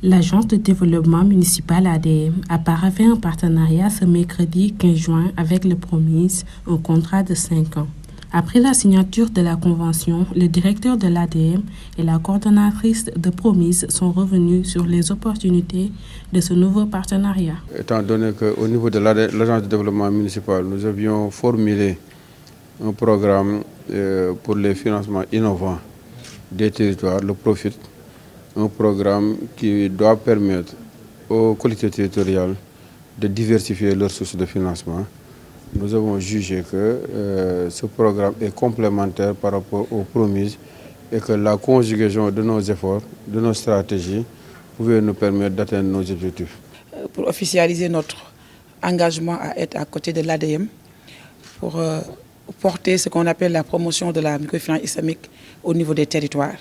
L'Agence de développement municipal ADM a paraphé un partenariat ce mercredi 15 juin avec le Promise, un contrat de 5 ans. Après la signature de la convention, le directeur de l'ADM et la coordonnatrice de Promise sont revenus sur les opportunités de ce nouveau partenariat. Étant donné qu'au niveau de l'Agence de développement municipal, nous avions formulé un programme pour les financements innovants des territoires, le PROFIT, un programme qui doit permettre aux collectivités territoriales de diversifier leurs sources de financement. Nous avons jugé que ce programme est complémentaire par rapport aux Promises et que la conjugaison de nos efforts, de nos stratégies, pouvait nous permettre d'atteindre nos objectifs. Pour officialiser notre engagement à être à côté de l'ADM, pour porter ce qu'on appelle la promotion de la microfinance islamique au niveau des territoires.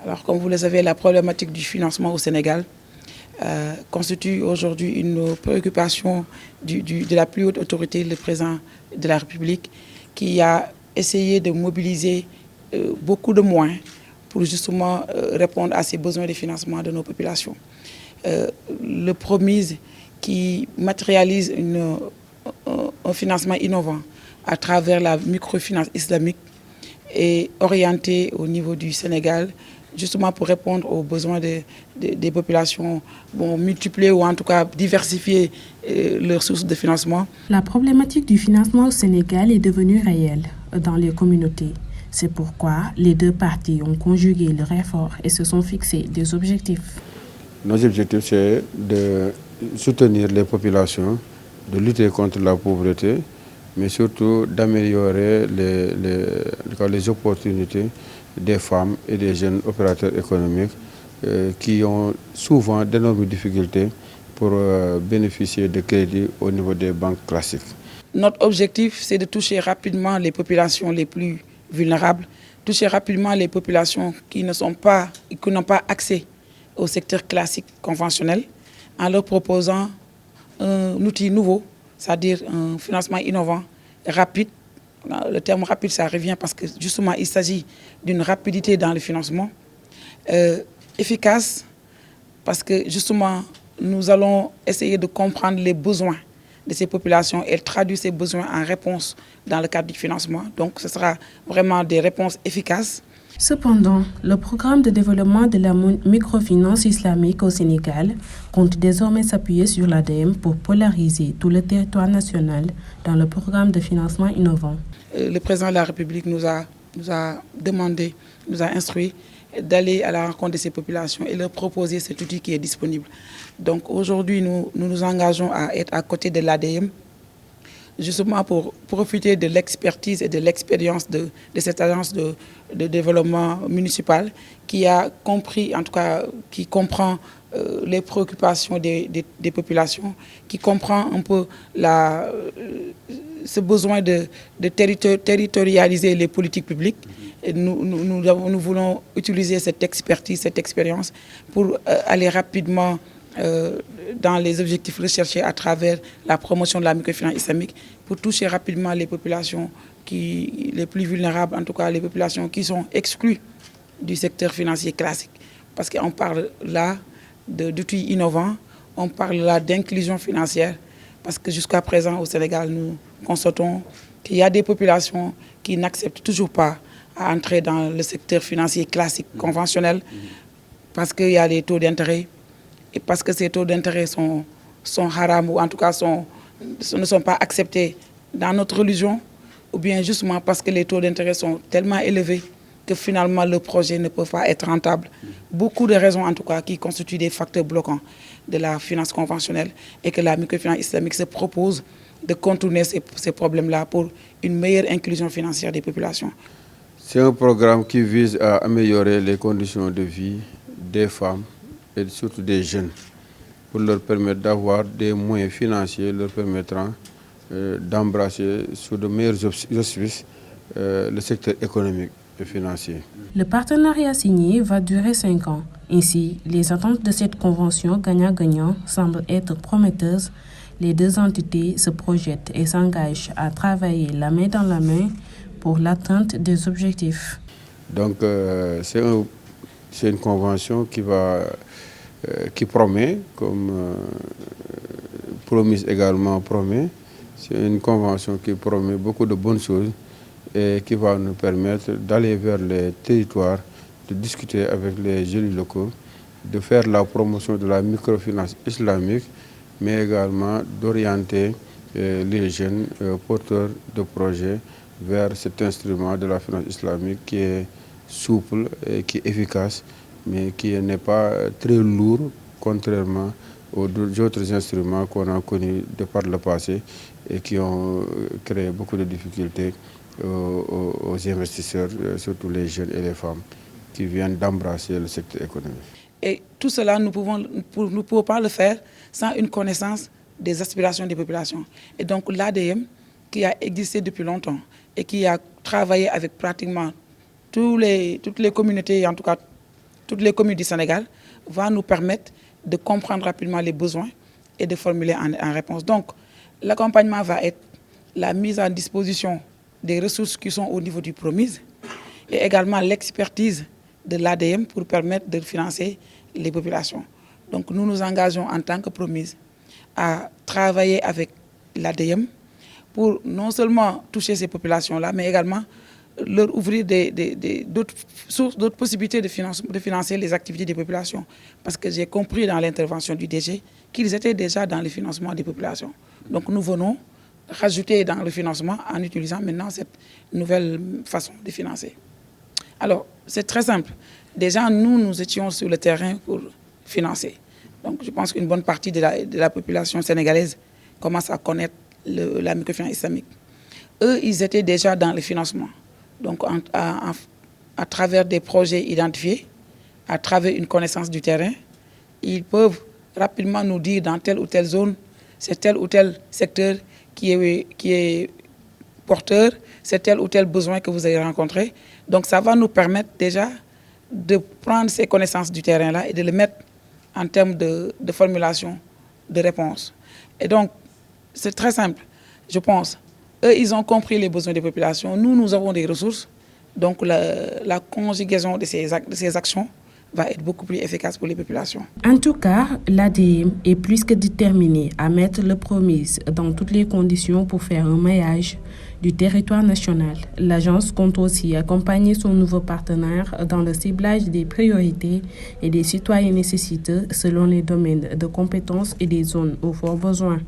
Alors, comme vous le savez, la problématique du financement au Sénégal constitue aujourd'hui une préoccupation de la plus haute autorité, le président de la République, qui a essayé de mobiliser beaucoup de moyens pour justement répondre à ces besoins de financement de nos populations. Le Promise qui matérialise un financement innovant à travers la microfinance islamique est orienté au niveau du Sénégal, justement pour répondre aux besoins des populations, multiplier ou en tout cas diversifier leurs sources de financement. La problématique du financement au Sénégal est devenue réelle dans les communautés. C'est pourquoi les deux parties ont conjugué leurs efforts et se sont fixés des objectifs. Nos objectifs, c'est de soutenir les populations, de lutter contre la pauvreté, mais surtout d'améliorer les opportunités des femmes et des jeunes opérateurs économiques qui ont souvent d'énormes difficultés pour bénéficier de crédits au niveau des banques classiques. Notre objectif, c'est de toucher rapidement les populations les plus vulnérables, toucher rapidement les populations qui n'ont pas accès au secteur classique conventionnel, en leur proposant un outil nouveau, c'est-à-dire un financement innovant, rapide. Le terme rapide, ça revient parce que justement, il s'agit d'une rapidité dans le financement, efficace, parce que justement, nous allons essayer de comprendre les besoins de ces populations et traduire ces besoins en réponse dans le cadre du financement. Donc, ce sera vraiment des réponses efficaces. Cependant, le programme de développement de la microfinance islamique au Sénégal compte désormais s'appuyer sur l'ADM pour polariser tout le territoire national dans le programme de financement innovant. Le président de la République nous a instruit d'aller à la rencontre de ces populations et leur proposer cet outil qui est disponible. Donc aujourd'hui, nous nous engageons à être à côté de l'ADM, justement pour profiter de l'expertise et de l'expérience de cette agence de développement municipal qui a compris, en tout cas, qui comprend les préoccupations des populations, qui comprend un peu ce besoin de territorialiser les politiques publiques. Et nous voulons utiliser cette expertise, cette expérience pour aller rapidement dans les objectifs recherchés à travers la promotion de la microfinance islamique pour toucher rapidement les populations les plus vulnérables, en tout cas les populations qui sont exclues du secteur financier classique. Parce qu'on parle là d'outils innovants, on parle là d'inclusion financière, parce que jusqu'à présent au Sénégal, nous constatons qu'il y a des populations qui n'acceptent toujours pas à entrer dans le secteur financier classique, conventionnel, parce qu'il y a des taux d'intérêt. Et parce que ces taux d'intérêt sont haram ou en tout cas ne sont pas acceptés dans notre religion, ou bien justement parce que les taux d'intérêt sont tellement élevés que finalement le projet ne peut pas être rentable. Beaucoup de raisons en tout cas qui constituent des facteurs bloquants de la finance conventionnelle et que la microfinance islamique se propose de contourner ces problèmes-là pour une meilleure inclusion financière des populations. C'est un programme qui vise à améliorer les conditions de vie des femmes et surtout des jeunes, pour leur permettre d'avoir des moyens financiers leur permettant d'embrasser sous de meilleurs auspices le secteur économique et financier. Le partenariat signé va durer 5 ans. Ainsi, les attentes de cette convention gagnant-gagnant semblent être prometteuses. Les deux entités se projettent et s'engagent à travailler la main dans la main pour l'atteinte des objectifs. Donc, c'est une convention qui va qui promet, comme Promise également promet. C'est une convention qui promet beaucoup de bonnes choses et qui va nous permettre d'aller vers les territoires, de discuter avec les élus locaux, de faire la promotion de la microfinance islamique, mais également d'orienter les jeunes porteurs de projets vers cet instrument de la finance islamique qui est souple et qui est efficace, mais qui n'est pas très lourd, contrairement aux autres instruments qu'on a connus de par le passé et qui ont créé beaucoup de difficultés aux investisseurs, surtout les jeunes et les femmes, qui viennent d'embrasser le secteur économique. Et tout cela, nous ne pouvons pas le faire sans une connaissance des aspirations des populations. Et donc l'ADM, qui a existé depuis longtemps et qui a travaillé avec pratiquement toutes les communautés, en tout cas toutes les communes du Sénégal, va nous permettre de comprendre rapidement les besoins et de formuler en réponse. Donc, l'accompagnement va être la mise en disposition des ressources qui sont au niveau du Promise et également l'expertise de l'ADM pour permettre de financer les populations. Donc, nous nous engageons en tant que Promise à travailler avec l'ADM pour non seulement toucher ces populations-là, mais également leur ouvrir d'autres sources, d'autres possibilités de financer les activités des populations. Parce que j'ai compris dans l'intervention du DG qu'ils étaient déjà dans le financement des populations. Donc nous venons rajouter dans le financement en utilisant maintenant cette nouvelle façon de financer. Alors, c'est très simple. Déjà, nous étions sur le terrain pour financer. Donc je pense qu'une bonne partie de la population sénégalaise commence à connaître la microfinance islamique. Eux, ils étaient déjà dans le financement. Donc, à travers des projets identifiés, à travers une connaissance du terrain, ils peuvent rapidement nous dire dans telle ou telle zone, c'est tel ou tel secteur qui est porteur, c'est tel ou tel besoin que vous avez rencontré. Donc, ça va nous permettre déjà de prendre ces connaissances du terrain-là et de les mettre en termes de formulation de réponse. Et donc, c'est très simple, je pense. Eux, ils ont compris les besoins des populations. Nous avons des ressources. Donc, la conjugaison de ces actions va être beaucoup plus efficace pour les populations. En tout cas, l'ADM est plus que déterminée à mettre le Promise dans toutes les conditions pour faire un maillage du territoire national. L'agence compte aussi accompagner son nouveau partenaire dans le ciblage des priorités et des citoyens nécessiteux selon les domaines de compétences et des zones au fort besoin.